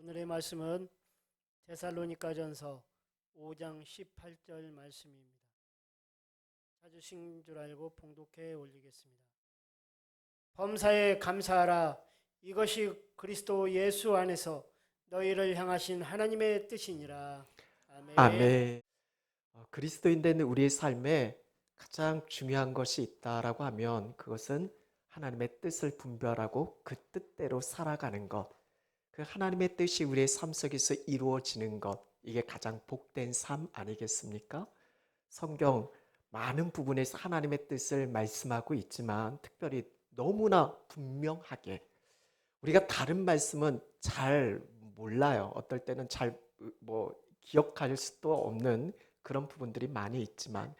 오늘의 말씀은 데살로니가전서 5장 18절 말씀입니다. 찾으신 줄 알고 봉독해 올리겠습니다. 범사에 감사하라. 이것이 그리스도 예수 안에서 너희를 향하신 하나님의 뜻이니라. 아멘. 아멘. 그리스도인 된 우리의 삶에 가장 중요한 것이 있다라고 하면 그것은 하나님의 뜻을 분별하고 그 뜻대로 살아가는 것. 그 하나님의 뜻이 우리의 삶 속에서 이루어지는 것. 이게 가장 복된 삶 아니겠습니까? 성경 많은 부분에서 하나님의 뜻을 말씀하고 있지만 특별히 너무나 분명하게 우리가 다른 말씀은 잘 몰라요. 어떨 때는 잘 기억할 수도 없는 그런 부분들이 많이 있지만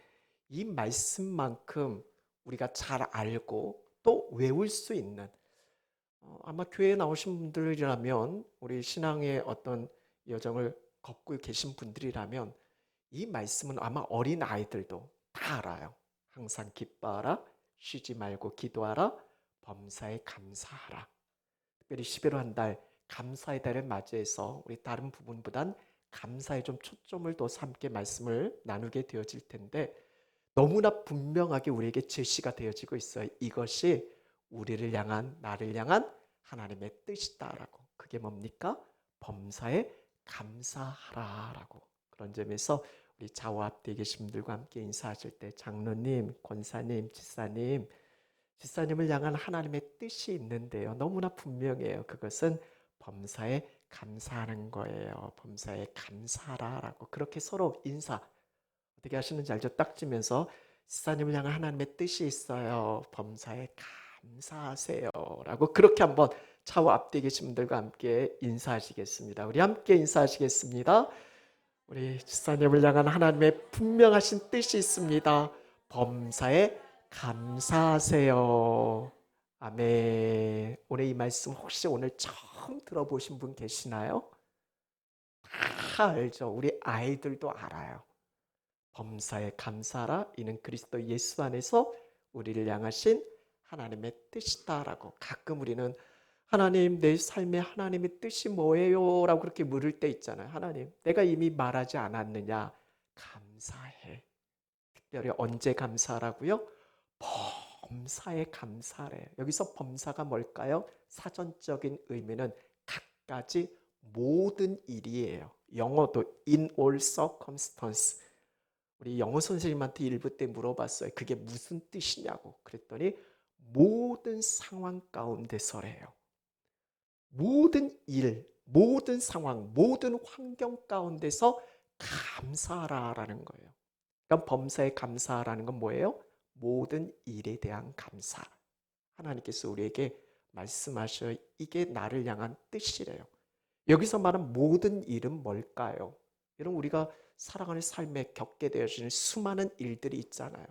이 말씀만큼 우리가 잘 알고 또 외울 수 있는 아마 교회에 나오신 분들이라면 우리 신앙의 어떤 여정을 걷고 계신 분들이라면 이 말씀은 아마 어린 아이들도 다 알아요. 항상 기뻐하라, 쉬지 말고 기도하라, 범사에 감사하라. 특별히 11월 한 달 감사의 달을 맞이해서 우리 다른 부분보단 감사에 좀 초점을 둬서 함께 말씀을 나누게 되어질 텐데 너무나 분명하게 우리에게 제시가 되어지고 있어요. 이것이 우리를 향한 나를 향한 하나님의 뜻이다라고. 그게 뭡니까? 범사에 감사하라라고. 그런 점에서 우리 좌우 앞뒤에 계신 분들과 함께 인사하실 때 장로님, 권사님, 지사님을 향한 하나님의 뜻이 있는데요. 너무나 분명해요. 그것은 범사에 감사하는 거예요. 범사에 감사하라라고. 그렇게 서로 인사 어떻게 하시는지 알죠? 딱 지면서 지사님을 향한 하나님의 뜻이 있어요. 범사에 감사하세요 라고 그렇게 한번 좌우 앞뒤에 계신 분들과 함께 인사하시겠습니다. 우리 함께 인사하시겠습니다. 우리 지사님을 향한 하나님의 분명하신 뜻이 있습니다. 범사에 감사하세요. 아멘. 오늘 이 말씀 혹시 오늘 처음 들어보신 분 계시나요? 다 알죠. 우리 아이들도 알아요. 범사에 감사하라. 이는 그리스도 예수 안에서 우리를 향하신 하나님의 뜻이다라고. 가끔 우리는 하나님, 내 삶에 하나님의 뜻이 뭐예요? 라고 그렇게 물을 때 있잖아요. 하나님, 내가 이미 말하지 않았느냐? 감사해. 특별히 언제 감사하라고요? 범사에 감사래. 여기서 범사가 뭘까요? 사전적인 의미는 갖가지 모든 일이에요. 영어도 in all circumstance. 우리 영어 선생님한테 1부 때 물어봤어요. 그게 무슨 뜻이냐고. 그랬더니 모든 상황 가운데서래요. 모든 일, 모든 상황, 모든 환경 가운데서 감사하라라는 거예요. 그러니까 범사에 감사하라는 건 뭐예요? 모든 일에 대한 감사. 하나님께서 우리에게 말씀하셔. 이게 나를 향한 뜻이래요. 여기서 말하는 모든 일은 뭘까요? 여러분, 우리가 살아가는 삶에 겪게 되어지는 수많은 일들이 있잖아요.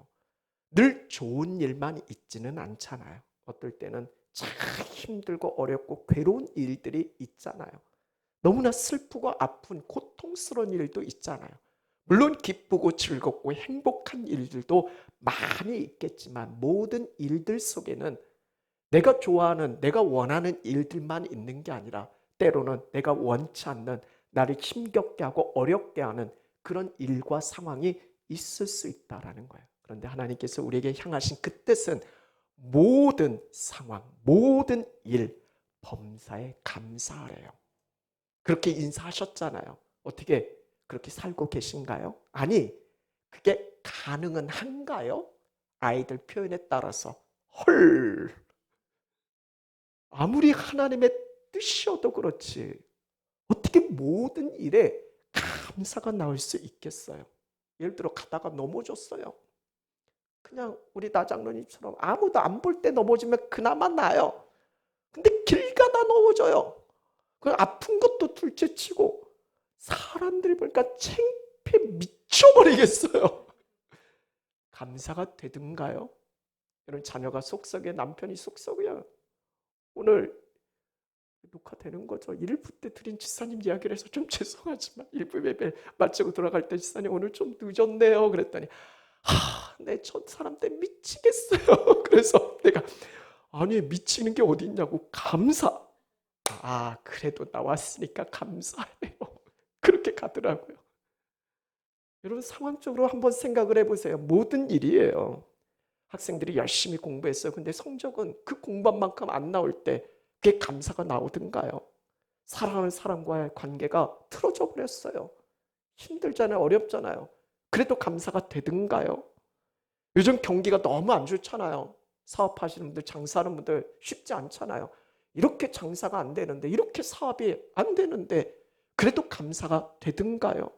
늘 좋은 일만 있지는 않잖아요. 어떨 때는 참 힘들고 어렵고 괴로운 일들이 있잖아요. 너무나 슬프고 아픈 고통스러운 일도 있잖아요. 물론 기쁘고 즐겁고 행복한 일들도 많이 있겠지만 모든 일들 속에는 내가 좋아하는, 내가 원하는 일들만 있는 게 아니라 때로는 내가 원치 않는, 나를 힘겹게 하고 어렵게 하는 그런 일과 상황이 있을 수 있다는 거예요. 그런데 하나님께서 우리에게 향하신 그 뜻은 모든 상황, 모든 일, 범사에 감사하래요. 그렇게 인사하셨잖아요. 어떻게 그렇게 살고 계신가요? 아니, 그게 가능은 한가요? 아이들 표현에 따라서 헐, 아무리 하나님의 뜻이어도 그렇지 어떻게 모든 일에 감사가 나올 수 있겠어요? 예를 들어 가다가 넘어졌어요. 그냥 우리 나장로님처럼 아무도 안 볼 때 넘어지면 그나마 나아요. 근데 길 가다 넘어져요. 그 아픈 것도 둘째치고 사람들이 보니까 창피해 미쳐버리겠어요. 감사가 되든가요? 여러분, 자녀가 속썩여, 남편이 속썩여요. 오늘 녹화되는 거죠. 1부 때 드린 지사님 이야기를 해서 좀 죄송하지만 1부 예배 마치고 돌아갈 때 지사님 오늘 좀 늦었네요. 그랬더니 내 저 사람 때 미치겠어요. 그래서 내가 아니 미치는 게 어디 있냐고. 감사. 아, 그래도 나왔으니까 감사해요. 그렇게 가더라고요. 여러분 상황적으로 한번 생각을 해보세요. 모든 일이에요. 학생들이 열심히 공부했어요. 근데 성적은 그 공부한 만큼 안 나올 때 그게 감사가 나오든가요? 사랑하는 사람과의 관계가 틀어져 버렸어요. 힘들잖아요. 어렵잖아요. 그래도 감사가 되든가요? 요즘 경기가 너무 안 좋잖아요. 사업하시는 분들, 장사하는 분들 쉽지 않잖아요. 이렇게 장사가 안 되는데, 이렇게 사업이 안 되는데 그래도 감사가 되든가요?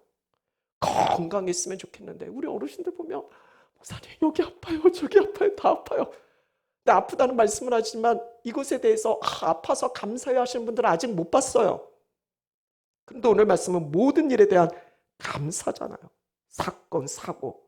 건강했으면 좋겠는데 우리 어르신들 보면 목사님 여기 아파요, 저기 아파요, 다 아파요. 근데 아프다는 말씀을 하지만 이것에 대해서 아파서 감사해 하시는 분들은 아직 못 봤어요. 근데 오늘 말씀은 모든 일에 대한 감사잖아요. 사건, 사고.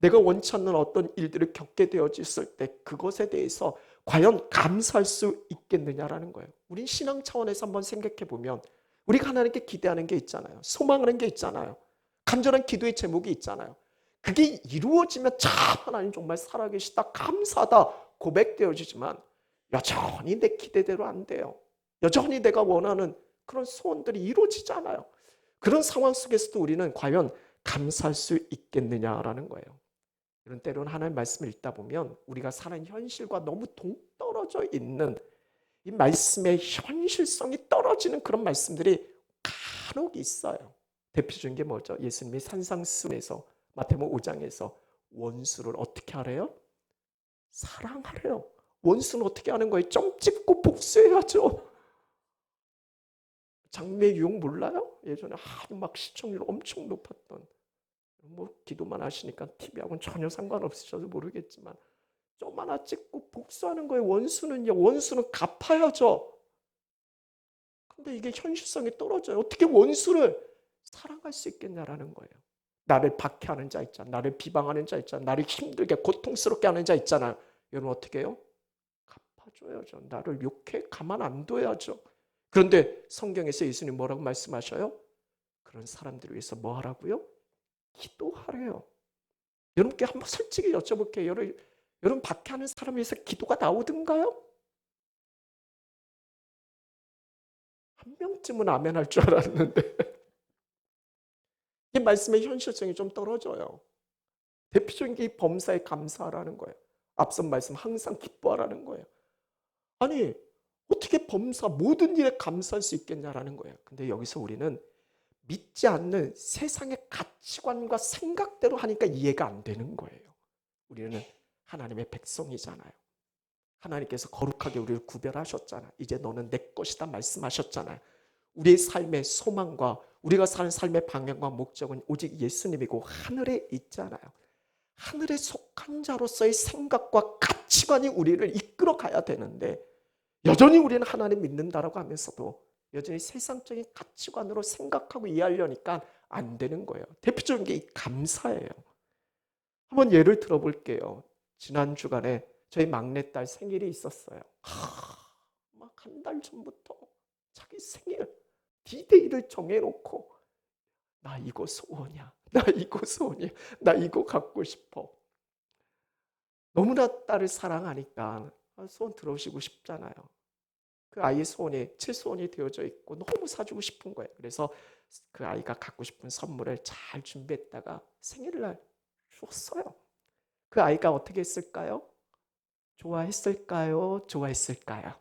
내가 원치 않는 어떤 일들을 겪게 되어졌을 때 그것에 대해서 과연 감사할 수 있겠느냐라는 거예요. 우린 신앙 차원에서 한번 생각해 보면 우리가 하나님께 기대하는 게 있잖아요. 소망하는 게 있잖아요. 간절한 기도의 제목이 있잖아요. 그게 이루어지면 참 하나님 정말 살아계시다, 감사하다 고백되어지지만 여전히 내 기대대로 안 돼요. 여전히 내가 원하는 그런 소원들이 이루어지지 않아요. 그런 상황 속에서도 우리는 과연 감사할 수 있겠느냐라는 거예요. 이런 때로는 하나님 말씀을 읽다 보면 우리가 사는 현실과 너무 동떨어져 있는 이 말씀의 현실성이 떨어지는 그런 말씀들이 간혹 있어요. 대표적인 게 뭐죠? 예수님이 산상수훈에서 마태복음 5장에서 원수를 어떻게 하래요? 사랑하래요. 원수는 어떻게 하는 거예요? 점 찍고 복수해야죠. 장미의 유혹 몰라요? 예전에 아주 막 시청률 엄청 높았던, 뭐 기도만 하시니까 TV하고는 전혀 상관없으셔서 모르겠지만 점 하나 찍고 복수하는 거예요. 원수는 갚아야죠. 근데 이게 현실성이 떨어져요. 어떻게 원수를 사랑할 수 있겠냐라는 거예요. 나를 박해하는 자 있잖아, 나를 비방하는 자 있잖아, 나를 힘들게 고통스럽게 하는 자 있잖아요. 여러분 어떻게 해요? 갚아줘야죠. 나를 욕해? 가만 안 둬야죠. 그런데 성경에서 예수님 뭐라고 말씀하셔요? 그런 사람들을 위해서 뭐 하라고요? 기도하래요. 여러분께 한번 솔직히 여쭤볼게요. 여러분 박해하는 사람을 위해서 기도가 나오든가요? 한 명쯤은 아멘 할 줄 알았는데 이 말씀의 현실성이 좀 떨어져요. 대표적인 게 이 범사에 감사하라는 거예요. 앞선 말씀 항상 기뻐하라는 거예요. 아니 어떻게 범사 모든 일에 감사할 수 있겠냐라는 거예요. 근데 여기서 우리는 믿지 않는 세상의 가치관과 생각대로 하니까 이해가 안 되는 거예요. 우리는 하나님의 백성이잖아요. 하나님께서 거룩하게 우리를 구별하셨잖아요. 이제 너는 내 것이다 말씀하셨잖아요. 우리의 삶의 소망과 우리가 사는 삶의 방향과 목적은 오직 예수님이고 하늘에 있잖아요. 하늘에 속한 자로서의 생각과 가치관이 우리를 이끌어 가야 되는데 여전히 우리는 하나님 믿는다라고 하면서도 여전히 세상적인 가치관으로 생각하고 이해하려니까 안 되는 거예요. 대표적인 게 이 감사예요. 한번 예를 들어볼게요. 지난 주간에 저희 막내딸 생일이 있었어요. 막 한 달 전부터 자기 생일 디데이를 정해놓고 나 이거 소원이야. 나 이거 소원이야. 나 이거 갖고 싶어. 너무나 딸을 사랑하니까 소원 들어주고 싶잖아요. 그 아이의 소원이 제 소원이 되어져 있고 너무 사주고 싶은 거예요. 그래서 그 아이가 갖고 싶은 선물을 잘 준비했다가 생일날 줬어요. 그 아이가 어떻게 했을까요? 좋아했을까요? 좋아했을까요?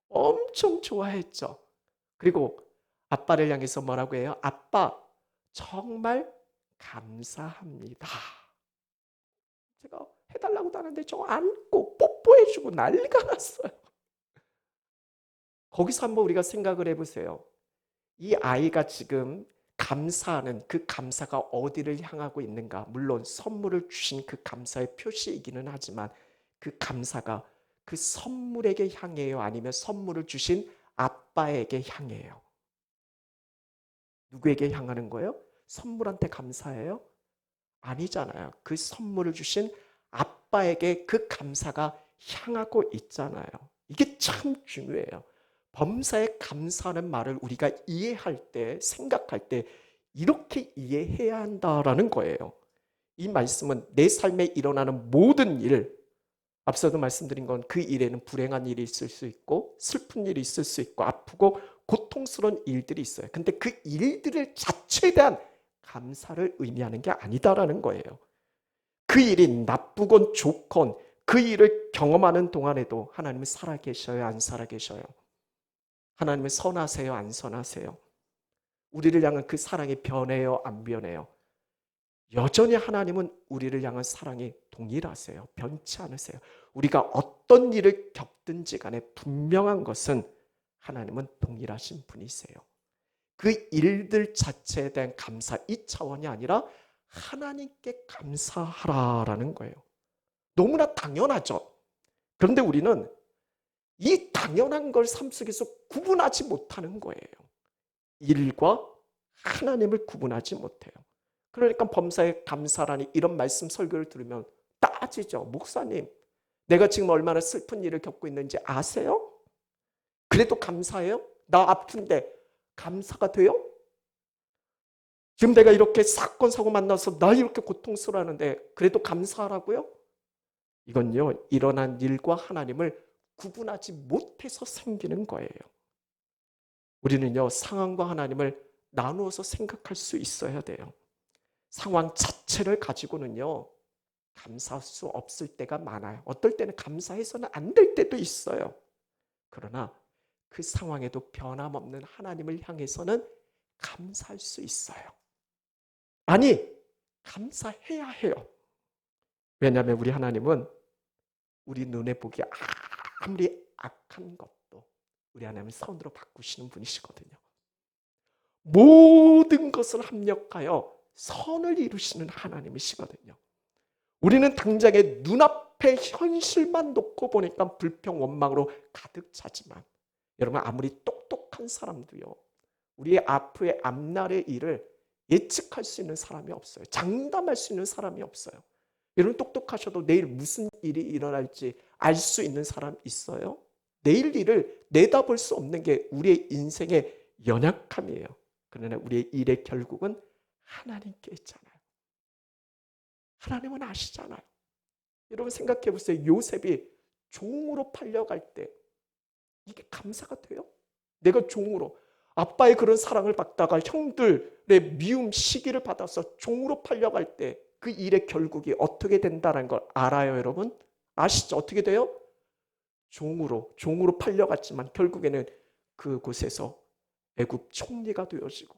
엄청 좋아했죠. 그리고 아빠를 향해서 뭐라고 해요? 아빠, 정말 감사합니다. 제가 해달라고도 하는데 저 안고 뽀뽀해주고 난리가 났어요. 거기서 한번 우리가 생각을 해보세요. 이 아이가 지금 감사하는 그 감사가 어디를 향하고 있는가? 물론 선물을 주신 그 감사의 표시이기는 하지만 그 감사가 그 선물에게 향해요? 아니면 선물을 주신 아빠에게 향해요? 누구에게 향하는 거예요? 선물한테 감사해요? 아니잖아요. 그 선물을 주신 아빠에게 그 감사가 향하고 있잖아요. 이게 참 중요해요. 범사에 감사하는 말을 우리가 이해할 때, 생각할 때 이렇게 이해해야 한다라는 거예요. 이 말씀은 내 삶에 일어나는 모든 일, 앞서도 말씀드린 건 그 일에는 불행한 일이 있을 수 있고 슬픈 일이 있을 수 있고 아프고 고통스러운 일들이 있어요. 근데 그 일들을 자체에 대한 감사를 의미하는 게 아니다라는 거예요. 그 일이 나쁘건 좋건 그 일을 경험하는 동안에도 하나님은 살아계셔요, 안 살아계셔요? 하나님은 선하세요, 안 선하세요? 우리를 향한 그 사랑이 변해요, 안 변해요? 여전히 하나님은 우리를 향한 사랑이 동일하세요. 변치 않으세요. 우리가 어떤 일을 겪든지 간에 분명한 것은 하나님은 동일하신 분이세요. 그 일들 자체에 대한 감사, 이 차원이 아니라 하나님께 감사하라라는 거예요. 너무나 당연하죠. 그런데 우리는 이 당연한 걸 삶 속에서 구분하지 못하는 거예요. 일과 하나님을 구분하지 못해요. 그러니까 범사에 감사라니 이런 말씀 설교를 들으면 따지죠. 목사님, 내가 지금 얼마나 슬픈 일을 겪고 있는지 아세요? 그래도 감사해요? 나 아픈데 감사가 돼요? 지금 내가 이렇게 사건 사고 만나서 나 이렇게 고통스러워하는데 그래도 감사하라고요? 이건요, 일어난 일과 하나님을 구분하지 못해서 생기는 거예요. 우리는요, 상황과 하나님을 나누어서 생각할 수 있어야 돼요. 상황 자체를 가지고는요, 감사할 수 없을 때가 많아요. 어떨 때는 감사해서는 안 될 때도 있어요. 그러나 그 상황에도 변함없는 하나님을 향해서는 감사할 수 있어요. 아니, 감사해야 해요. 왜냐하면 우리 하나님은 우리 눈에 보기에 아무리 악한 것도 우리 하나님은 선으로 바꾸시는 분이시거든요. 모든 것을 합력하여 선을 이루시는 하나님이시거든요. 우리는 당장에 눈앞에 현실만 놓고 보니까 불평, 원망으로 가득 차지만 여러분 아무리 똑똑한 사람도요. 우리의 앞날의 일을 예측할 수 있는 사람이 없어요. 장담할 수 있는 사람이 없어요. 여러분 똑똑하셔도 내일 무슨 일이 일어날지 알 수 있는 사람 있어요? 내일 일을 내다볼 수 없는 게 우리의 인생의 연약함이에요. 그러나 우리의 일의 결국은 하나님께 있잖아요. 하나님은 아시잖아요. 여러분 생각해 보세요. 요셉이 종으로 팔려갈 때 이게 감사가 돼요? 내가 종으로 아빠의 그런 사랑을 받다가 형들의 미움 시기를 받아서 종으로 팔려갈 때 그 일의 결국이 어떻게 된다는 걸 알아요, 여러분? 아시죠? 어떻게 돼요? 종으로 팔려갔지만 결국에는 그곳에서 애굽 총리가 되어지고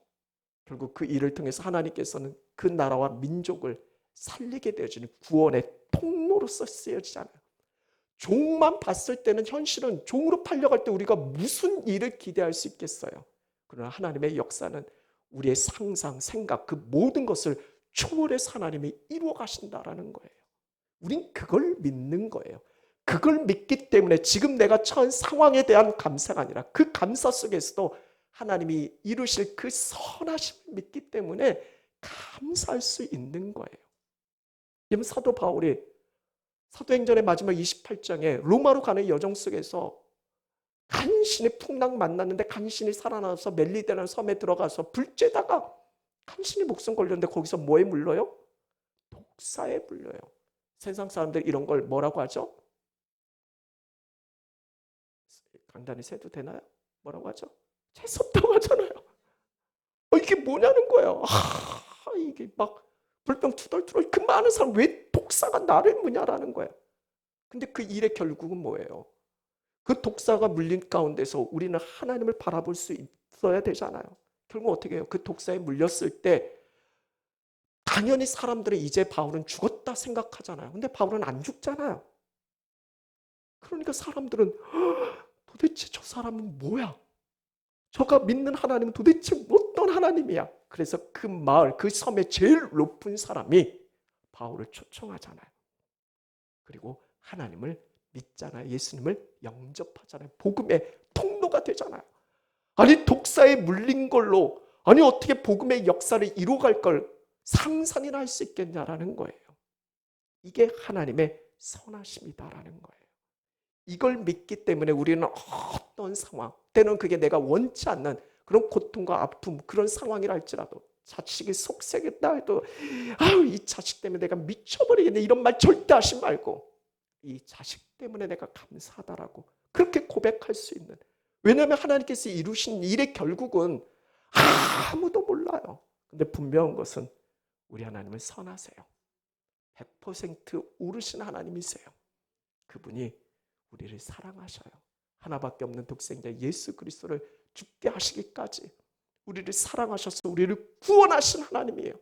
결국 그 일을 통해서 하나님께서는 그 나라와 민족을 살리게 되어지는 구원의 통로로서 쓰여지잖아요. 종만 봤을 때는 현실은 종으로 팔려갈 때 우리가 무슨 일을 기대할 수 있겠어요? 그러나 하나님의 역사는 우리의 상상, 생각 그 모든 것을 초월해서 하나님이 이루어 가신다라는 거예요. 우린 그걸 믿는 거예요. 그걸 믿기 때문에 지금 내가 처한 상황에 대한 감사가 아니라 그 감사 속에서도 하나님이 이루실 그 선하심을 믿기 때문에 감사할 수 있는 거예요. 여러분 사도 바울이 사도행전의 마지막 28장에 로마로 가는 여정 속에서 간신히 풍랑 만났는데 간신히 살아나서 멜리데라는 섬에 들어가서 불쬐다가 간신히 목숨 걸렸는데 거기서 뭐에 물려요? 독사에 물려요. 세상 사람들 이런 걸 뭐라고 하죠? 간단히 세도 되나요? 뭐라고 하죠? 재수없다고 하잖아요. 이게 뭐냐는 거예요. 이게 막 불병 투덜투덜 그 많은 사람 왜 독사가 나를 무냐라는 거예요. 근데 그 일의 결국은 뭐예요? 그 독사가 물린 가운데서 우리는 하나님을 바라볼 수 있어야 되잖아요. 결국 어떻게 해요? 그 독사에 물렸을 때 당연히 사람들은 이제 바울은 죽었다 생각하잖아요. 근데 바울은 안 죽잖아요. 그러니까 사람들은 도대체 저 사람은 뭐야? 저가 믿는 하나님은 도대체 어떤 하나님이야? 그래서 그 마을, 그 섬의 제일 높은 사람이 바울을 초청하잖아요. 그리고 하나님을 믿잖아요. 예수님을 영접하잖아요. 복음의 통로가 되잖아요. 아니 독사에 물린 걸로 아니 어떻게 복음의 역사를 이루어갈 걸 상상이나 할 수 있겠냐라는 거예요. 이게 하나님의 선하심이다라는 거예요. 이걸 믿기 때문에 우리는 어떤 상황, 때는 그게 내가 원치 않는 그런 고통과 아픔, 그런 상황이라 할지라도 자식이 속썩였다 해도 이 자식 때문에 내가 미쳐버리겠네 이런 말 절대 하지 말고 이 자식 때문에 내가 감사하다라고 그렇게 고백할 수 있는, 왜냐하면 하나님께서 이루신 일의 결국은 아무도 몰라요. 근데 분명한 것은 우리 하나님은 선하세요. 100% 오르신 하나님이세요. 그분이 우리를 사랑하셔요. 하나밖에 없는 독생자 예수 그리스도를 죽게 하시기까지 우리를 사랑하셔서 우리를 구원하신 하나님이에요.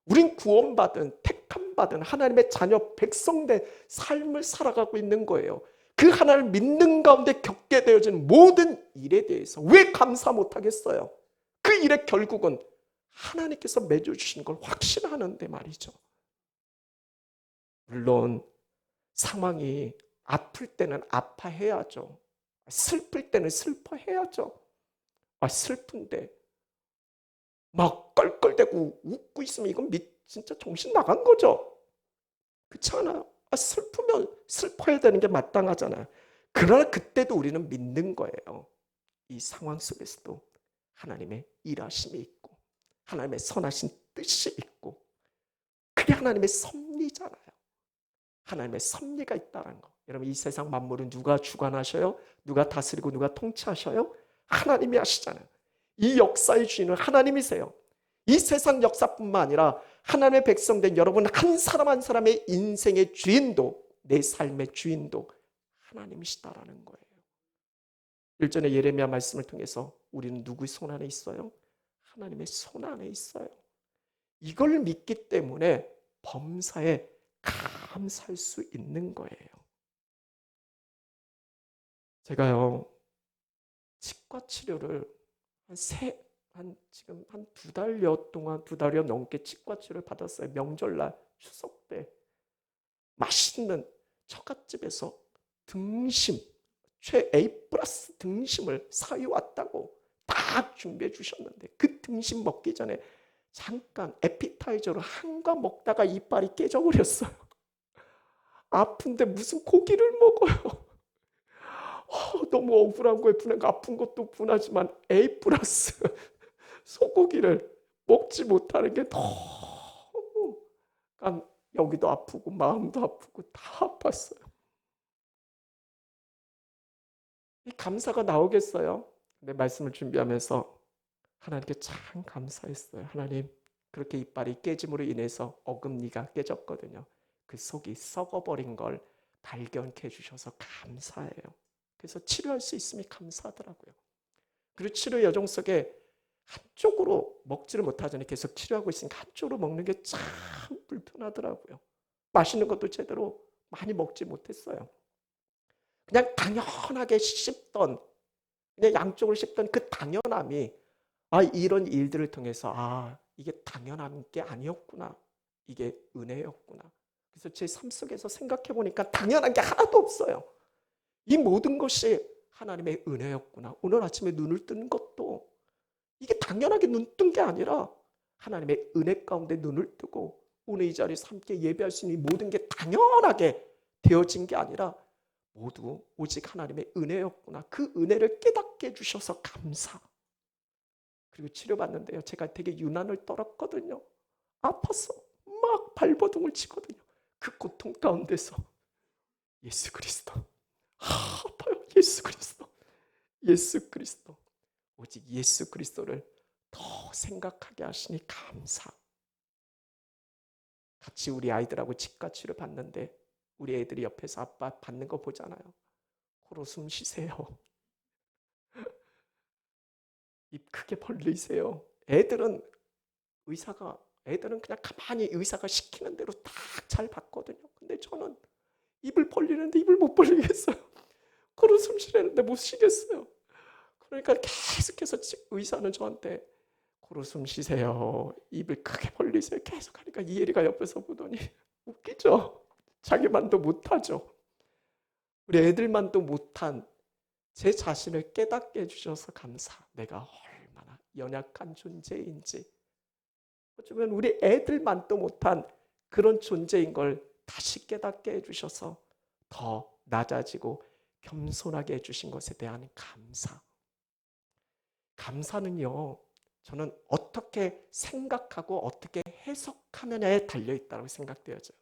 우린 구원받은, 택함받은 하나님의 자녀 백성된 삶을 살아가고 있는 거예요. 그 하나님을 믿는 가운데 겪게 되어진 모든 일에 대해서 왜 감사 못하겠어요? 그 일의 결국은 하나님께서 맺어주신 걸 확신하는데 말이죠. 물론 상황이 아플 때는 아파해야죠. 슬플 때는 슬퍼해야죠. 슬픈데 막 껄껄대고 웃고 있으면 이건 진짜 정신 나간 거죠. 그렇지 않아요? 슬프면 슬퍼야 되는 게 마땅하잖아요. 그러나 그때도 우리는 믿는 거예요. 이 상황 속에서도 하나님의 일하심이 있고 하나님의 선하신 뜻이 있고, 그게 하나님의 섭리잖아요. 하나님의 섭리가 있다는 거. 여러분, 이 세상 만물은 누가 주관하셔요? 누가 다스리고 누가 통치하셔요? 하나님이 하시잖아요. 이 역사의 주인은 하나님이세요. 이 세상 역사뿐만 아니라 하나님의 백성된 여러분 한 사람 한 사람의 인생의 주인도, 내 삶의 주인도 하나님이시다라는 거예요. 일전에 예레미야 말씀을 통해서 우리는 누구의 손 안에 있어요? 하나님의 손 안에 있어요. 이걸 믿기 때문에 범사에 감사할 수 있는 거예요. 제가요, 치과 치료를 지금 한 2달여 동안, 2달여 넘게 치과 치료를 받았어요. 명절날, 추석 때 맛있는 처갓집에서 등심, 최 A+ 등심을 사위왔다고 딱 준비해 주셨는데, 그 등심 먹기 전에 잠깐 에피타이저로 한과 먹다가 이빨이 깨져버렸어요. 아픈데 무슨 고기를 먹어요. 너무 억울한 거예요. 분명 아픈 것도 분하지만 A+ 소고기를 먹지 못하는 게 너무, 여기도 아프고 마음도 아프고 다 아팠어요. 이 감사가 나오겠어요? 근데 말씀을 준비하면서 하나님께 참 감사했어요. 하나님, 그렇게 이빨이 깨짐으로 인해서 어금니가 깨졌거든요. 그 속이 썩어버린 걸 발견해 주셔서 감사해요. 그래서 치료할 수 있음이 감사하더라고요. 그리고 치료 여정 속에 한쪽으로 먹지를 못하더니 계속 치료하고 있으니까 한쪽으로 먹는 게 참 불편하더라고요. 맛있는 것도 제대로 많이 먹지 못했어요. 그냥 당연하게 씹던, 그냥 양쪽을 씹던 그 당연함이, 이런 일들을 통해서 이게 당연한 게 아니었구나, 이게 은혜였구나. 그래서 제 삶 속에서 생각해 보니까 당연한 게 하나도 없어요. 이 모든 것이 하나님의 은혜였구나. 오늘 아침에 눈을 뜬 것도 이게 당연하게 눈 뜬 게 아니라 하나님의 은혜 가운데 눈을 뜨고 오늘 이 자리에서 함께 예배할 수 있는 모든 게 당연하게 되어진 게 아니라 모두 오직 하나님의 은혜였구나. 그 은혜를 깨닫게 해주셔서 감사. 그리고 치료받는데요, 제가 되게 유난을 떨었거든요. 아팠어. 막 발버둥을 치거든요. 그 고통 가운데서 예수 그리스도, 아파요. 예수 그리스도, 예수 그리스도, 오직 예수 그리스도를 더 생각하게 하시니 감사. 같이 우리 아이들하고 치과 치료 받는데 우리 애들이 옆에서 아빠 받는 거 보잖아요. 코로 숨 쉬세요. 입 크게 벌리세요. 애들은 그냥 가만히 의사가 시키는 대로 딱 잘 받거든요. 근데 저는 입을 벌리는데 입을 못 벌리겠어요. 코로 숨 쉬려는데 못 쉬겠어요. 그러니까 계속해서 의사는 저한테 코로 숨 쉬세요, 입을 크게 벌리세요, 계속 하니까 이혜리가 옆에서 보더니 웃기죠. 자기만도 못하죠. 우리 애들만도 못한 제 자신을 깨닫게 해주셔서 감사. 내가 얼마나 연약한 존재인지, 어쩌면 우리 애들만도 못한 그런 존재인 걸 다시 깨닫게 해주셔서 더 낮아지고 겸손하게 해주신 것에 대한 감사. 감사는요, 저는 어떻게 생각하고 어떻게 해석하느냐에 달려있다고 생각되어져요.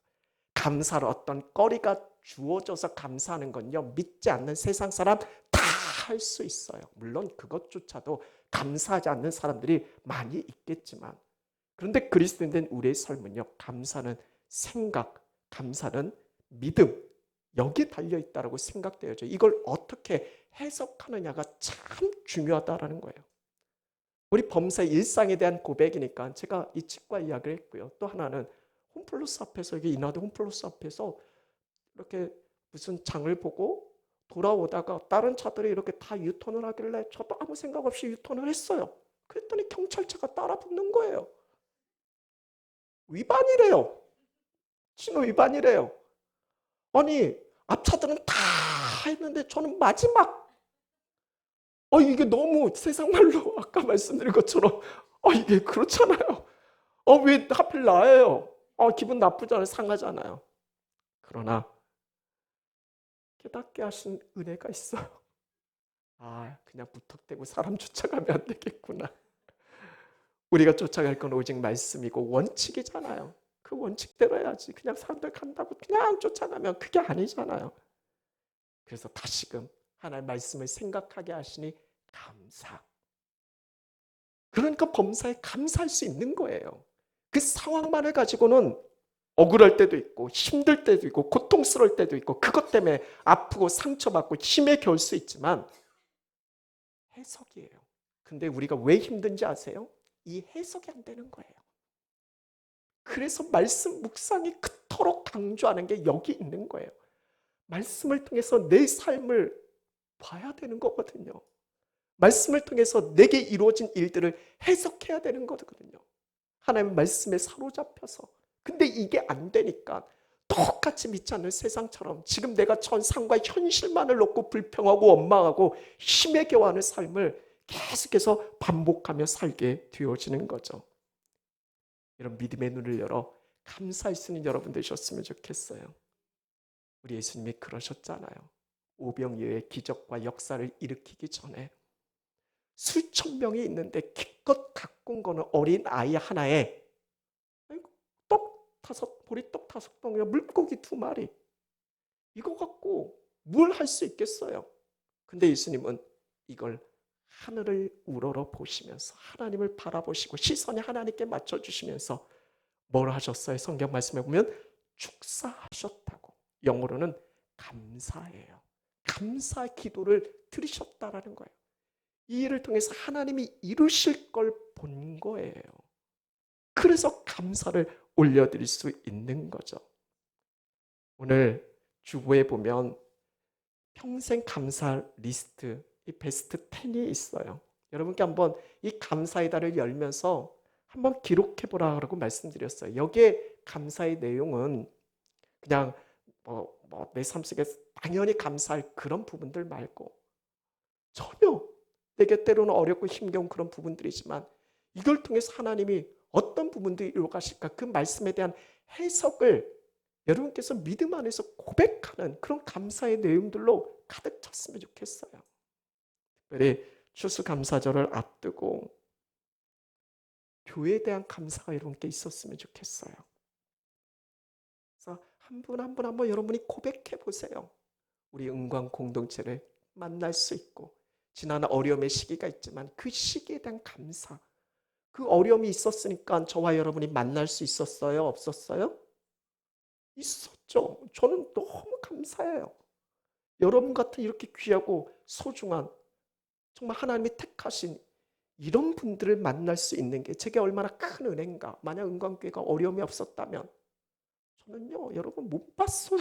감사를 어떤 거리가 주어져서 감사하는 건요, 믿지 않는 세상 사람 다 할 수 있어요. 물론 그것조차도 감사하지 않는 사람들이 많이 있겠지만, 그런데 그리스도인된 우리의 삶은요, 감사는 생각, 감사는 믿음, 여기에 달려있다고 생각되어져. 이걸 어떻게 해석하느냐가 참 중요하다라는 거예요. 우리 범사의 일상에 대한 고백이니까 제가 이 치과 이야기를 했고요. 또 하나는 홈플러스 앞에서, 여기 인하대 홈플러스 앞에서 이렇게 무슨 장을 보고 돌아오다가 다른 차들이 이렇게 다 유턴을 하길래 저도 아무 생각 없이 유턴을 했어요. 그랬더니 경찰차가 따라 붙는 거예요. 위반이래요. 신호 위반이래요. 아니, 앞차들은 다 했는데 저는 마지막. 이게 너무 세상 말로 아까 말씀드린 것처럼 이게 그렇잖아요. 왜 하필 나예요? 기분 나쁘잖아요. 상하잖아요. 그러나 깨닫게 하신 은혜가 있어요. 그냥 무턱대고 사람 쫓아가면 안 되겠구나. 우리가 쫓아갈 건 오직 말씀이고 원칙이잖아요. 그 원칙대로 해야지. 그냥 사람들 간다고 그냥 쫓아가면 그게 아니잖아요. 그래서 다시금 하나님의 말씀을 생각하게 하시니 감사. 그러니까 범사에 감사할 수 있는 거예요. 그 상황만을 가지고는 억울할 때도 있고 힘들 때도 있고 고통스러울 때도 있고 그것 때문에 아프고 상처받고 힘에 겨울 수 있지만 해석이에요. 근데 우리가 왜 힘든지 아세요? 이 해석이 안 되는 거예요. 그래서 말씀 묵상이 그토록 강조하는 게 여기 있는 거예요. 말씀을 통해서 내 삶을 봐야 되는 거거든요. 말씀을 통해서 내게 이루어진 일들을 해석해야 되는 거거든요. 하나님의 말씀에 사로잡혀서. 근데 이게 안 되니까 똑같이 믿지 않는 세상처럼 지금 내가 처한 상과 현실만을 놓고 불평하고 원망하고 힘에 겨워하는 삶을 계속해서 반복하며 살게 되어지는 거죠. 이런 믿음의 눈을 열어 감사할 수 있는 여러분 되셨으면 좋겠어요. 우리 예수님이 그러셨잖아요. 오병이어의 기적과 역사를 일으키기 전에 수천 명이 있는데 기껏 가꾼 거는 어린 아이 하나에 보리떡 5덩이와 물고기 2마리, 이거 갖고 뭘 할 수 있겠어요? 근데 예수님은 이걸 하늘을 우러러 보시면서 하나님을 바라보시고 시선이 하나님께 맞춰주시면서 뭘 하셨어요? 성경 말씀에 보면 축사하셨다고. 영어로는 감사예요. 감사 기도를 드리셨다라는 거예요. 이 일을 통해서 하나님이 이루실 걸 본 거예요. 그래서 감사를 올려드릴 수 있는 거죠. 오늘 주보에 보면 평생 감사 리스트, 이 베스트 10이 있어요. 여러분께 한번 이 감사의 달을 열면서 한번 기록해보라고 말씀드렸어요. 여기에 감사의 내용은 그냥 내 삶 속에 당연히 감사할 그런 부분들 말고 전혀 내게 때로는 어렵고 힘겨운 그런 부분들이지만 이걸 통해서 하나님이 어떤 부분들이 이루어가실까, 그 말씀에 대한 해석을 여러분께서 믿음 안에서 고백하는 그런 감사의 내용들로 가득 찼으면 좋겠어요. 특별히 추수감사절을 앞두고 교회에 대한 감사가 여러분께 있었으면 좋겠어요. 그래서 한 분 한 분 한번 여러분이 고백해 보세요. 우리 은광 공동체를 만날 수 있고 지난 어려움의 시기가 있지만 그 시기에 대한 감사, 그 어려움이 있었으니까 저와 여러분이 만날 수 있었어요? 없었어요? 있었죠. 저는 너무 감사해요. 여러분 같은 이렇게 귀하고 소중한 정말 하나님이 택하신 이런 분들을 만날 수 있는 게 제게 얼마나 큰 은혜인가. 만약 은광교회가 어려움이 없었다면 저는요, 여러분 못 봤어요.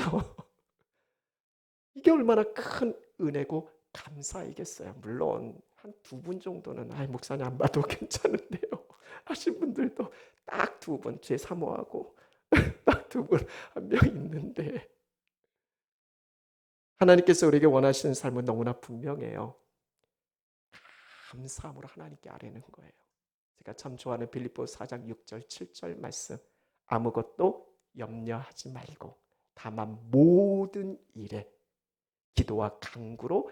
이게 얼마나 큰 은혜고 감사이겠어요. 물론 한 2분 정도는 목사님 안 봐도 괜찮은데요 하신 분들도 딱 2분, 제 사모하고 딱 2분 한 명 있는데, 하나님께서 우리에게 원하시는 삶은 너무나 분명해요. 감사함으로 하나님께 아뢰는 거예요. 제가 참 좋아하는 빌립보서 4장 6절 7절 말씀, 아무것도 염려하지 말고 다만 모든 일에 기도와 간구로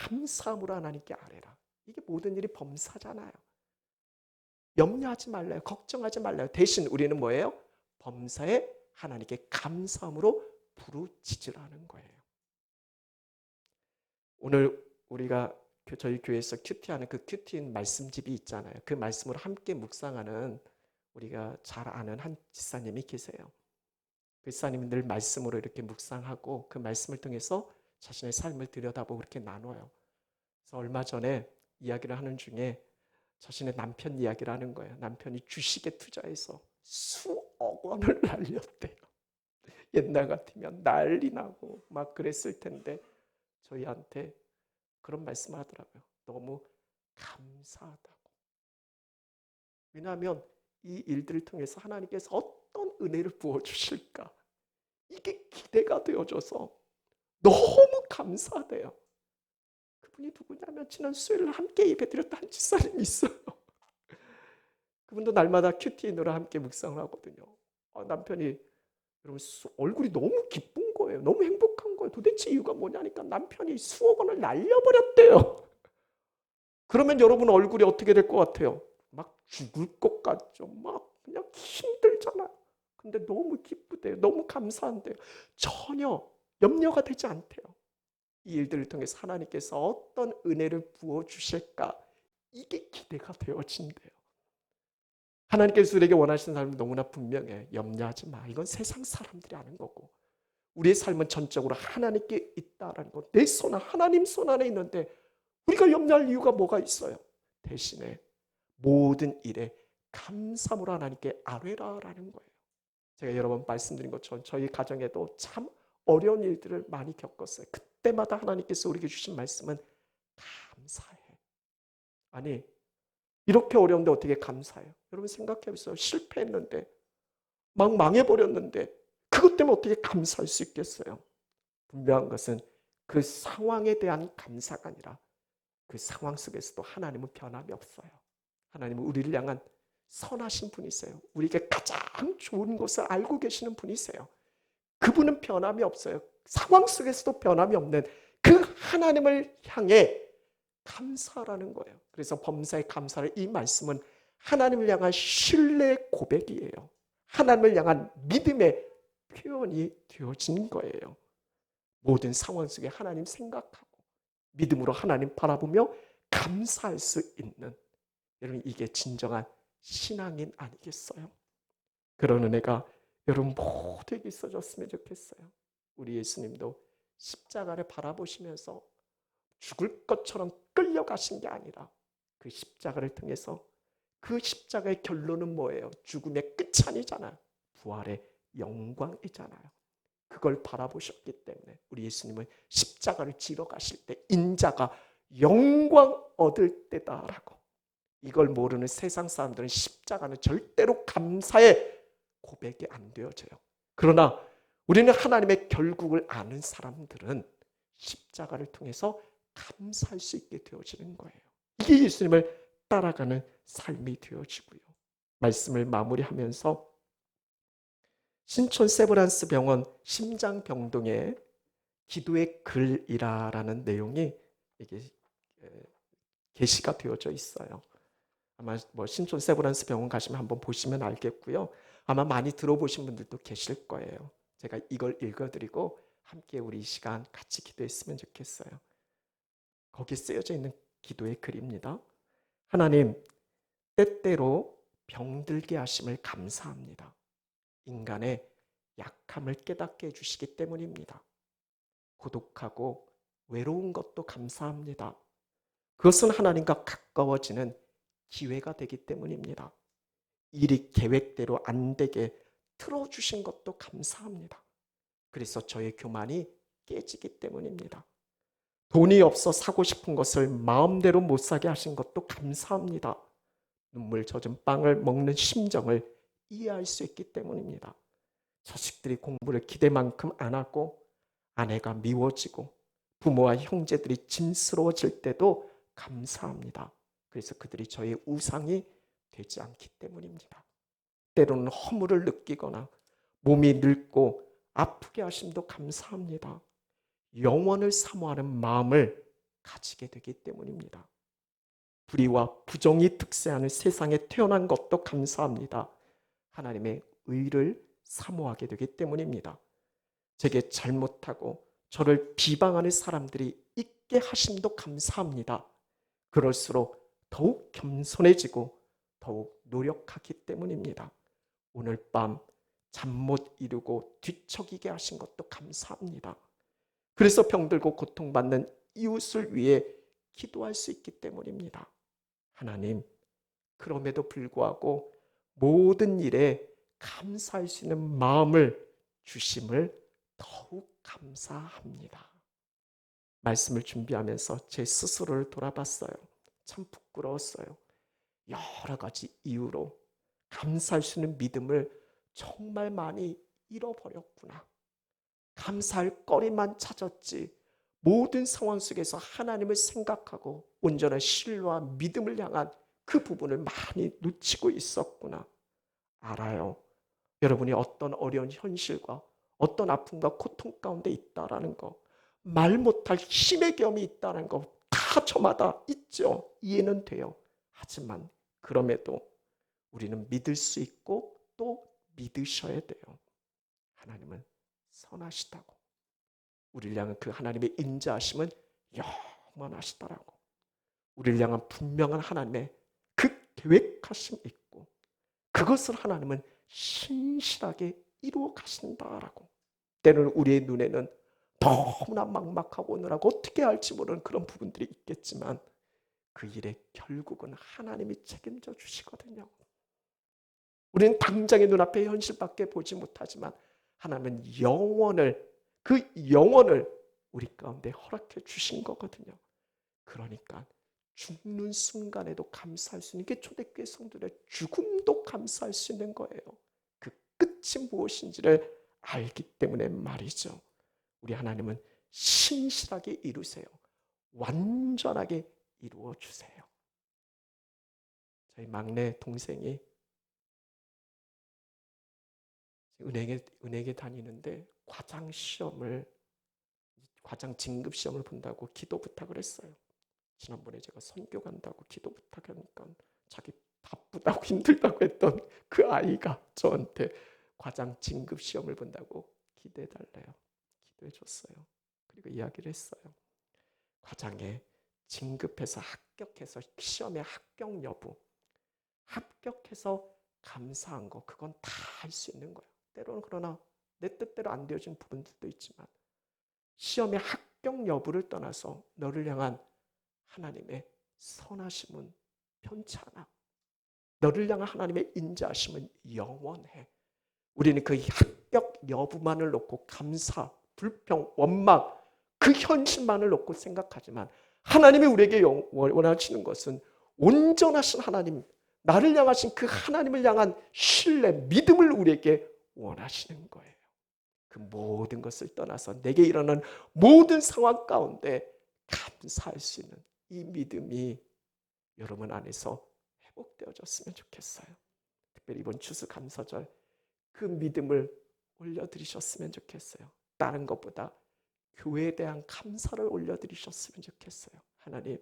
감사함으로 하나님께 아뢰라. 이게 모든 일이 범사잖아요. 염려하지 말래요. 걱정하지 말래요. 대신 우리는 뭐예요? 범사에 하나님께 감사함으로 부르짖으라는 거예요. 오늘 우리가 저희 교회에서 큐티하는 그 큐티인 말씀집이 있잖아요. 그 말씀으로 함께 묵상하는 우리가 잘 아는 한 지사님이 계세요. 그 지사님이 늘 말씀으로 이렇게 묵상하고 그 말씀을 통해서 자신의 삶을 들여다보고 그렇게 나눠요. 그래서 얼마 전에 이야기를 하는 중에 자신의 남편 이야기를 하는 거예요. 남편이 주식에 투자해서 수억 원을 날렸대요. 옛날 같으면 난리 나고 막 그랬을 텐데 저희한테 그런 말씀을 하더라고요. 너무 감사하다고. 왜냐하면 이 일들을 통해서 하나님께서 어떤 은혜를 부어주실까 이게 기대가 되어져서 너무 감사하대요. 그분이 누구냐면 지난 수요일 함께 예배드렸던 한 집사님이 있어요. 그분도 날마다 큐티인으로 함께 묵상을 하거든요. 남편이 여러분 얼굴이 너무 기쁜 거예요. 너무 행복한 거예요. 도대체 이유가 뭐냐니까 남편이 수억 원을 날려버렸대요. 그러면 여러분 얼굴이 어떻게 될 것 같아요? 막 죽을 것 같죠. 막 그냥 힘들잖아요. 근데 너무 기쁘대요. 너무 감사한데요. 전혀 염려가 되지 않대요. 이 일들을 통해서 하나님께서 어떤 은혜를 부어주실까 이게 기대가 되어진대요. 하나님께서 우리에게 원하시는 삶은 너무나 분명해. 염려하지 마. 이건 세상 사람들이 아는 거고 우리의 삶은 전적으로 하나님께 있다라는 것. 내 손, 하나님 손 안에 있는데 우리가 염려할 이유가 뭐가 있어요? 대신에 모든 일에 감사함으로 하나님께 아뢰라라는 거예요. 제가 여러 번 말씀드린 것처럼 저희 가정에도 참 어려운 일들을 많이 겪었어요. 그때마다 하나님께서 우리에게 주신 말씀은 감사해. 아니 이렇게 어려운데 어떻게 감사해요? 여러분 생각해 보세요. 실패했는데 막 망해버렸는데 그것 때문에 어떻게 감사할 수 있겠어요? 분명한 것은 그 상황에 대한 감사가 아니라 그 상황 속에서도 하나님은 변함이 없어요. 하나님은 우리를 향한 선하신 분이세요. 우리에게 가장 좋은 것을 알고 계시는 분이세요. 그분은 변함이 없어요. 상황 속에서도 변함이 없는 그 하나님을 향해 감사라는 거예요. 그래서 범사의 감사를 이 말씀은 하나님을 향한 신뢰의 고백이에요. 하나님을 향한 믿음의 표현이 되어진 거예요. 모든 상황 속에 하나님 생각하고 믿음으로 하나님 바라보며 감사할 수 있는 여러분 이게 진정한 신앙인 아니겠어요? 그런 은혜가 여러분 모두에게 있어졌으면 좋겠어요. 우리 예수님도 십자가를 바라보시면서 죽을 것처럼 끌려가신 게 아니라 그 십자가를 통해서 그 십자가의 결론은 뭐예요? 죽음의 끝이 아니잖아요. 부활의 영광이잖아요. 그걸 바라보셨기 때문에 우리 예수님은 십자가를 지러 가실 때 인자가 영광 얻을 때다라고. 이걸 모르는 세상 사람들은 십자가는 절대로 감사의 고백이 안 되어져요. 그러나 우리는 하나님의 결국을 아는 사람들은 십자가를 통해서 감사할 수 있게 되어지는 거예요. 이게 예수님을 따라가는 삶이 되어지고요. 말씀을 마무리하면서 신촌 세브란스 병원 심장병동의 기도의 글이라는 내용이 이게 게시가 되어져 있어요. 아마 신촌 세브란스 병원 가시면 한번 보시면 알겠고요. 아마 많이 들어보신 분들도 계실 거예요. 제가 이걸 읽어드리고 함께 우리 이 시간 같이 기도했으면 좋겠어요. 거기에 쓰여져 있는 기도의 글입니다. 하나님, 때때로 병들게 하심을 감사합니다. 인간의 약함을 깨닫게 해주시기 때문입니다. 고독하고 외로운 것도 감사합니다. 그것은 하나님과 가까워지는 기회가 되기 때문입니다. 일이 계획대로 안 되게 틀어주신 것도 감사합니다. 그래서 저의 교만이 깨지기 때문입니다. 돈이 없어 사고 싶은 것을 마음대로 못 사게 하신 것도 감사합니다. 눈물 젖은 빵을 먹는 심정을 이해할 수 있기 때문입니다. 자식들이 공부를 기대만큼 안 하고 아내가 미워지고 부모와 형제들이 짐스러워질 때도 감사합니다. 그래서 그들이 저의 우상이 되지 않기 때문입니다. 때로는 허물을 느끼거나 몸이 늙고 아프게 하심도 감사합니다. 영원을 사모하는 마음을 가지게 되기 때문입니다. 불의와 부정이 득세하는 세상에 태어난 것도 감사합니다. 하나님의 의를 사모하게 되기 때문입니다. 제게 잘못하고 저를 비방하는 사람들이 있게 하심도 감사합니다. 그럴수록 더욱 겸손해지고 더욱 노력하기 때문입니다. 오늘 밤 잠 못 이루고 뒤척이게 하신 것도 감사합니다. 그래서 병들고 고통받는 이웃을 위해 기도할 수 있기 때문입니다. 하나님, 그럼에도 불구하고 모든 일에 감사할 수 있는 마음을 주심을 더욱 감사합니다. 말씀을 준비하면서 제 스스로를 돌아봤어요. 참 부끄러웠어요. 여러 가지 이유로 감사할 수 있는 믿음을 정말 많이 잃어버렸구나. 감사할 거리만 찾았지 모든 상황 속에서 하나님을 생각하고 온전한 신뢰와 믿음을 향한 그 부분을 많이 놓치고 있었구나. 알아요. 여러분이 어떤 어려운 현실과 어떤 아픔과 고통 가운데 있다라는 거, 말 못할 힘의 겸이 있다는 거 다 저마다 있죠. 이해는 돼요. 하지만 그럼에도 우리는 믿을 수 있고 또 믿으셔야 돼요. 하나님은 선하시다고. 우리를 향한 그 하나님의 인자하심은 영원하시더라고. 우리를 향한 분명한 하나님의 그 계획하심 있고 그것을 하나님은 신실하게 이루어 가신다라고. 때로는 우리의 눈에는 너무나 막막하고 오늘하고 어떻게 할지 모르는 그런 부분들이 있겠지만 그 일에 결국은 하나님이 책임져 주시거든요. 우리는 당장의 눈앞의 현실밖에 보지 못하지만 하나님은 그 영원을 우리 가운데 허락해 주신 거거든요. 그러니까 죽는 순간에도 감사할 수 있는 게 초대교회 성도들의 죽음도 감사할 수 있는 거예요. 그 끝이 무엇인지를 알기 때문에 말이죠. 우리 하나님은 신실하게 이루세요. 완전하게 이루어 주세요. 저희 막내 동생이 은행에 다니는데 과장 진급 시험을 본다고 기도 부탁을 했어요. 지난번에 제가 선교 간다고 기도 부탁하니까 자기 바쁘다고 힘들다고 했던 그 아이가 저한테 과장 진급 시험을 본다고 기도해달래요. 기도해 줬어요. 그리고 이야기를 했어요. 과장에 진급해서 합격해서 시험의 합격 여부, 합격해서 감사한 거, 그건 다 할 수 있는 거예요. 때로는 그러나 내 뜻대로 안 되어진 부분들도 있지만 시험의 합격 여부를 떠나서 너를 향한 하나님의 선하심은 편치 않아. 너를 향한 하나님의 인자하심은 영원해. 우리는 그 합격 여부만을 놓고 감사, 불평, 원망 그 현실만을 놓고 생각하지만 하나님이 우리에게 원하시는 것은 온전하신 하나님, 나를 향하신 그 하나님을 향한 신뢰, 믿음을 우리에게 원하시는 거예요. 그 모든 것을 떠나서 내게 일어나는 모든 상황 가운데 감사할 수 있는 이 믿음이 여러분 안에서 회복되어졌으면 좋겠어요. 특별히 이번 추수감사절 그 믿음을 올려드리셨으면 좋겠어요. 다른 것보다 교회에 대한 감사를 올려드리셨으면 좋겠어요. 하나님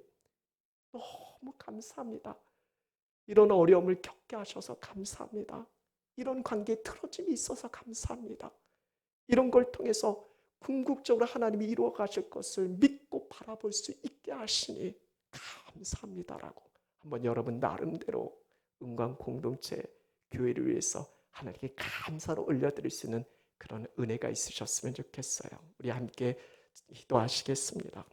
너무 감사합니다. 이런 어려움을 겪게 하셔서 감사합니다. 이런 관계에 틀어짐이 있어서 감사합니다. 이런 걸 통해서 궁극적으로 하나님이 이루어 가실 것을 믿고 바라볼 수 있게 하시니 감사합니다라고 한번 여러분 나름대로 은광 공동체 교회를 위해서 하나님께 감사를 올려드릴 수 있는 그런 은혜가 있으셨으면 좋겠어요. 우리 함께 기도하시겠습니다.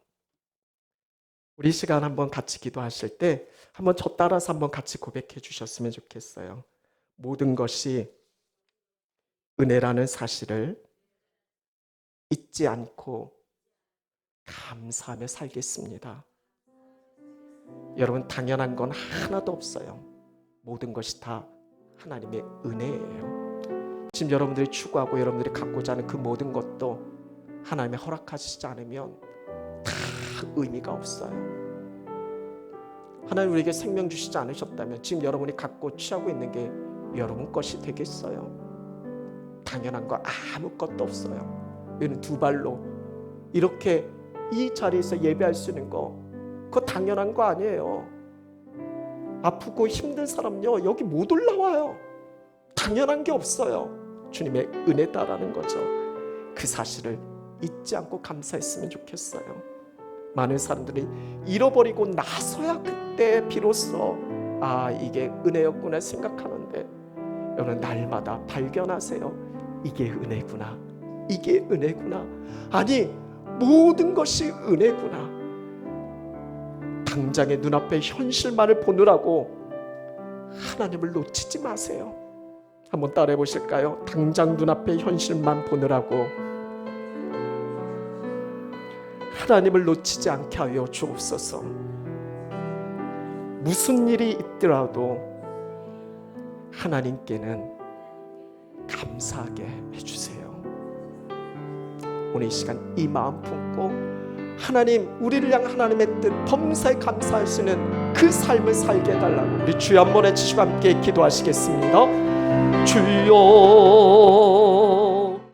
우리 시간 한번 같이 기도하실 때 한번 저 따라서 한번 같이 고백해 주셨으면 좋겠어요. 모든 것이 은혜라는 사실을 잊지 않고 감사하며 살겠습니다. 여러분 당연한 건 하나도 없어요. 모든 것이 다 하나님의 은혜예요. 지금 여러분들이 추구하고 여러분들이 갖고자 하는 그 모든 것도 하나님이 허락하시지 않으면 다 의미가 없어요. 하나님 우리에게 생명 주시지 않으셨다면 지금 여러분이 갖고 취하고 있는 게 여러분 것이 되겠어요? 당연한 거 아무것도 없어요. 우리는 두 발로 이렇게 이 자리에서 예배할 수 있는 거 그거 당연한 거 아니에요. 아프고 힘든 사람요 여기 못 올라와요. 당연한 게 없어요. 주님의 은혜다라는 거죠. 그 사실을 잊지 않고 감사했으면 좋겠어요. 많은 사람들이 잃어버리고 나서야 그때 비로소 이게 은혜였구나 생각하는데, 여러분 날마다 발견하세요. 이게 은혜구나, 이게 은혜구나, 아니 모든 것이 은혜구나. 당장의 눈앞의 현실만을 보느라고 하나님을 놓치지 마세요. 한번 따라해 보실까요? 당장 눈앞의 현실만 보느라고 하나님을 놓치지 않게 하여 주옵소서. 무슨 일이 있더라도 하나님께는 감사하게 해주세요. 오늘 이 시간 이 마음 품고 하나님, 우리를 향한 하나님의 뜻 범사에 감사할 수 있는 그 삶을 살게 해달라고 우리 주여 한번 해주시고 함께 기도하시겠습니다. 주여